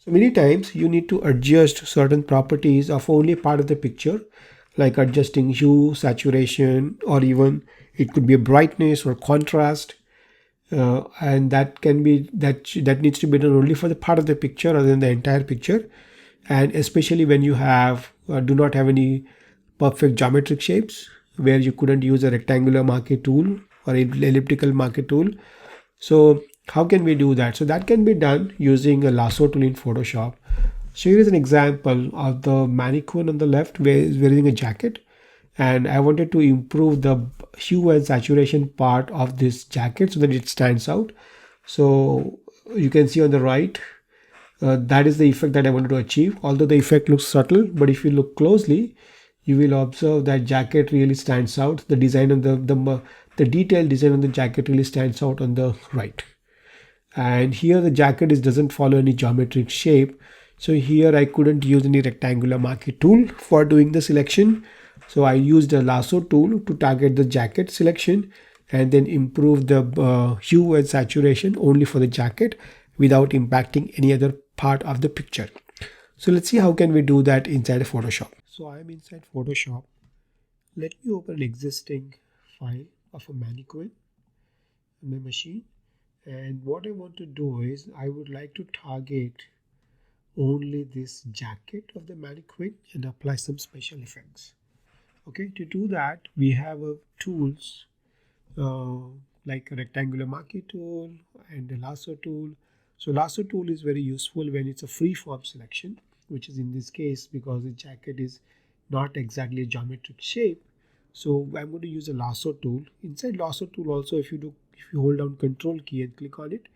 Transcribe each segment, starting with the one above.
Many times you need to adjust certain properties of only part of the picture, like adjusting hue, saturation, or even it could be a brightness or contrast. And that can be that needs to be done only for the part of the picture rather than the entire picture. And especially when you have do not have any perfect geometric shapes, where you couldn't use a rectangular marquee tool or elliptical marquee tool. So how can we do that? So that can be done using a lasso tool in Photoshop. So here is an example of the mannequin on the left where is wearing a jacket, and I wanted to improve the hue and saturation part of this jacket so that it stands out. So you can see on the right, that is the effect that I wanted to achieve. Although the effect looks subtle, but if you look closely, you will observe that jacket really stands out. The design of the detailed design on the jacket really stands out on the right. And here the jacket doesn't follow any geometric shape, so here I couldn't use any rectangular marquee tool for doing the selection. So I used a lasso tool to target the jacket selection and then improve the hue and saturation only for the jacket without impacting any other part of the picture. So let's see how can we do that inside Photoshop. So I'm inside Photoshop. Let me open an existing file of a mannequin on my machine. And what I want to do is I would like to target only this jacket of the mannequin and apply some special effects. Okay, to do that we have tools uh, like a rectangular marquee tool and a lasso tool. So lasso tool is very useful when it's a free form selection, which is in this case because the jacket is not exactly a geometric shape. So I'm going to use a lasso tool. Inside lasso tool also, if you hold down control key and click on it,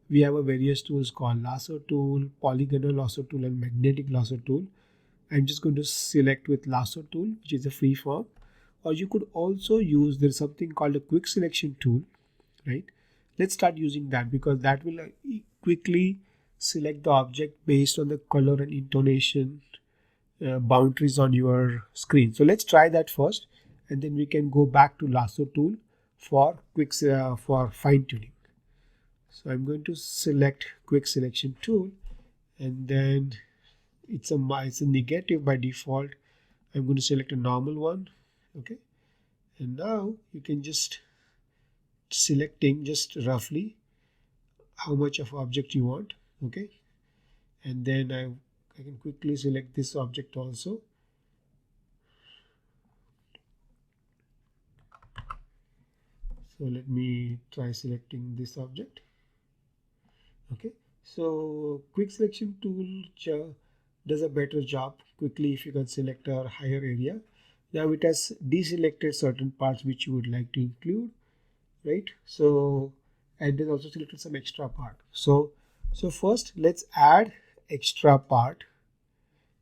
we have a various tools called lasso tool, polygonal lasso tool, and magnetic lasso tool. I'm just going to select with lasso tool, which is a free form. Or you could also use, there's something called a quick selection tool, right? Let's start using that because that will quickly select the object based on the color and intonation boundaries on your screen. So let's try that first, and then we can go back to lasso tool for for fine tuning. So I'm going to select quick selection tool, and then it's a negative by default. I'm going to select a normal one. Okay, and now you can just selecting just roughly how much of object you want. Okay, and then I can quickly select this object also. So let me try selecting this object. Okay, so quick selection tool does a better job quickly if you can select a higher area. Now it has deselected certain parts which you would like to include, right? So and then also selected some extra part. So first let's add extra part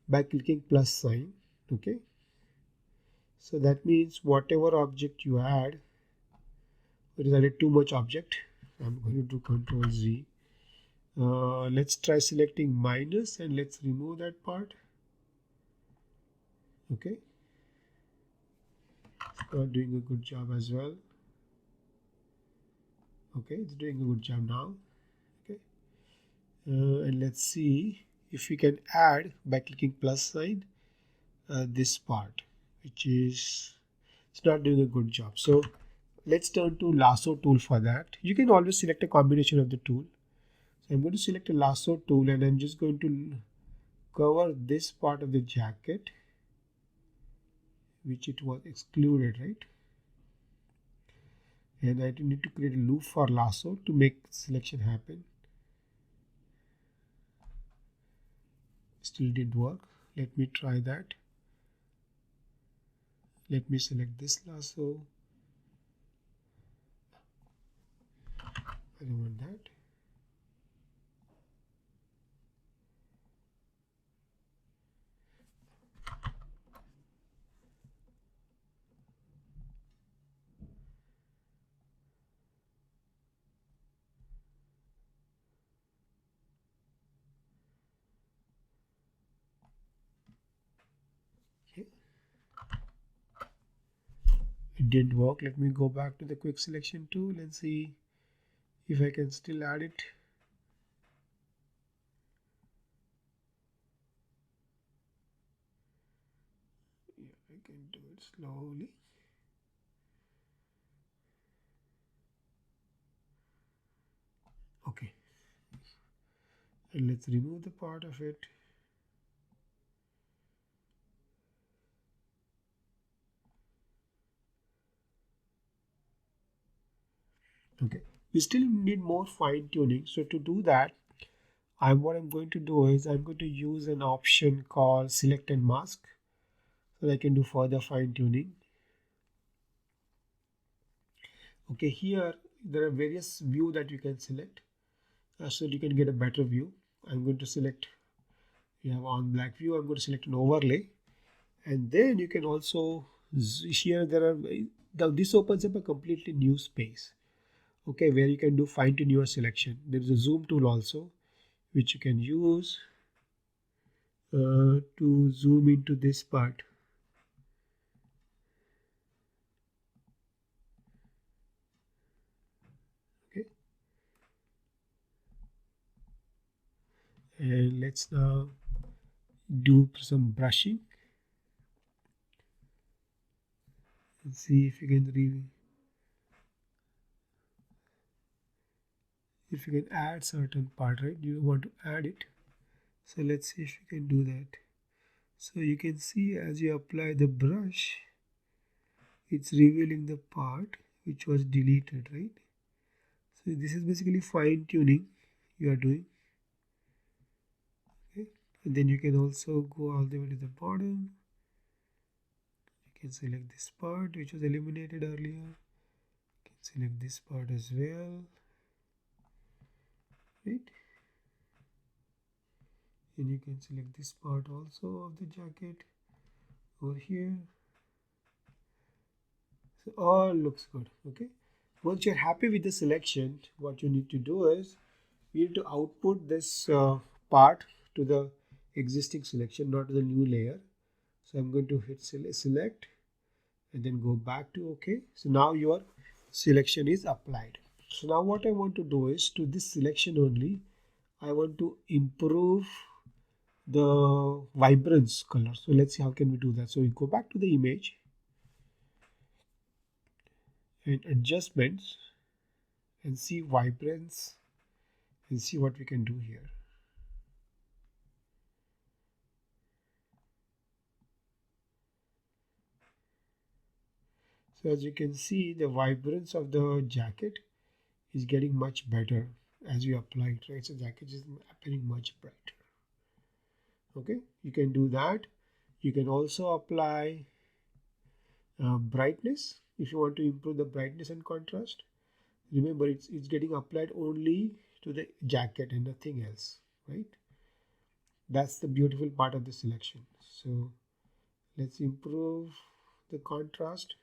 by clicking plus sign. Okay, so that means whatever object you add, it is added too much object. I'm going to do Control Z. Let's try selecting minus and let's remove that part. Okay, it's not doing a good job as well. Okay, it's doing a good job now. Okay, and let's see if we can add by clicking plus sign this part, which is it's not doing a good job. So let's turn to lasso tool for that. You can always select a combination of the tool. So I'm going to select a lasso tool and I'm just going to cover this part of the jacket which it was excluded, right? And I need to create a loop for lasso to make selection happen. Still didn't work. Let me try that. Let me select this lasso. I don't want that. Okay. It didn't work. Let me go back to the quick selection tool and see if I can still add it. I can do it slowly. Okay, and let's remove the part of it. Okay, we still need more fine tuning. So to do that, what I'm going to do is I'm going to use an option called select and mask so that I can do further fine tuning. Okay, here there are various view that you can select so you can get a better view. I'm going to select, you have on black view, I'm going to select an overlay, and then you can also here there are now this opens up a completely new space, okay, where you can do fine tune your selection. There is a zoom tool also which you can use to zoom into this part. Okay, and let's now do some brushing and see if you can if you can add certain part, right? You want to add it, so let's see if you can do that. So you can see as you apply the brush, it's revealing the part which was deleted, right? So this is basically fine tuning you are doing. Okay, and then you can also go all the way to the bottom. You can select this part which was eliminated earlier. You can select this part as well, right? And you can select this part also of the jacket over here. So all looks good. Okay, once you're happy with the selection, what you need to do is we need to output this part to the existing selection, not to the new layer. So I'm going to hit select and then go back to OK. So now your selection is applied. So now what I want to do is to this selection only, I want to improve the vibrance color. So let's see how can we do that. So we go back to the image and adjustments and see vibrance and see what we can do here. So as you can see, the vibrance of the jacket is getting much better as you apply it, right? So jacket is appearing much brighter. Okay, you can do that. You can also apply brightness if you want to improve the brightness and contrast. Remember, it's getting applied only to the jacket and nothing else, right? That's the beautiful part of the selection. So let's improve the contrast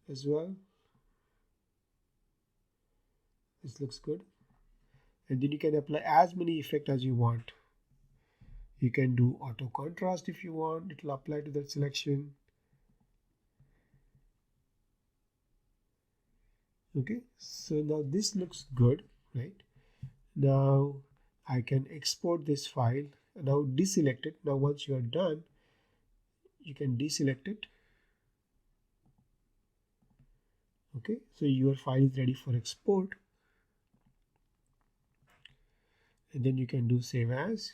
as well. This looks good. And then you can apply as many effects as you want. You can do auto contrast if you want, it will apply to that selection. Okay, so now this looks good, right? Now I can export this file. Now deselect it. Now once you are done, you can deselect it. Okay, so your file is ready for export. And then you can do save as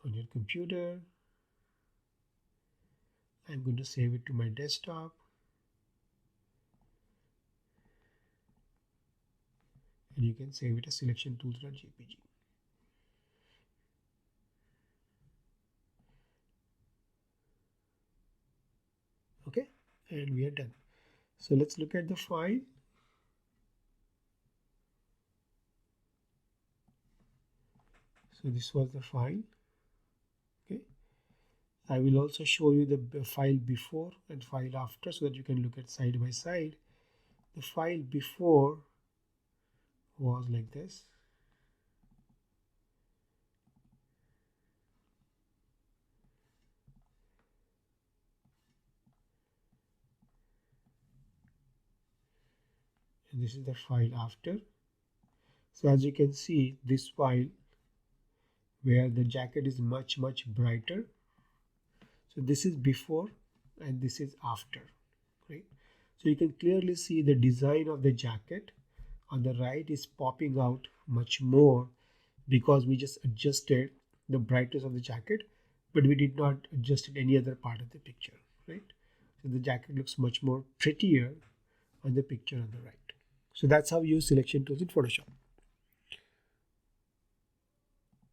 on your computer. I'm going to save it to my desktop. And you can save it as selection tools.jpg. Okay, and we are done. So let's look at the file. So this was the file. Okay, I will also show you the file before and file after so that you can look at side by side. The file before was like this. And this is the file after. So as you can see, this file where the jacket is much brighter. So this is before and this is after, right? So you can clearly see the design of the jacket on the right is popping out much more because we just adjusted the brightness of the jacket, but we did not adjust any other part of the picture, right? So the jacket looks much more prettier on the picture on the right. So that's how you use selection tools in Photoshop.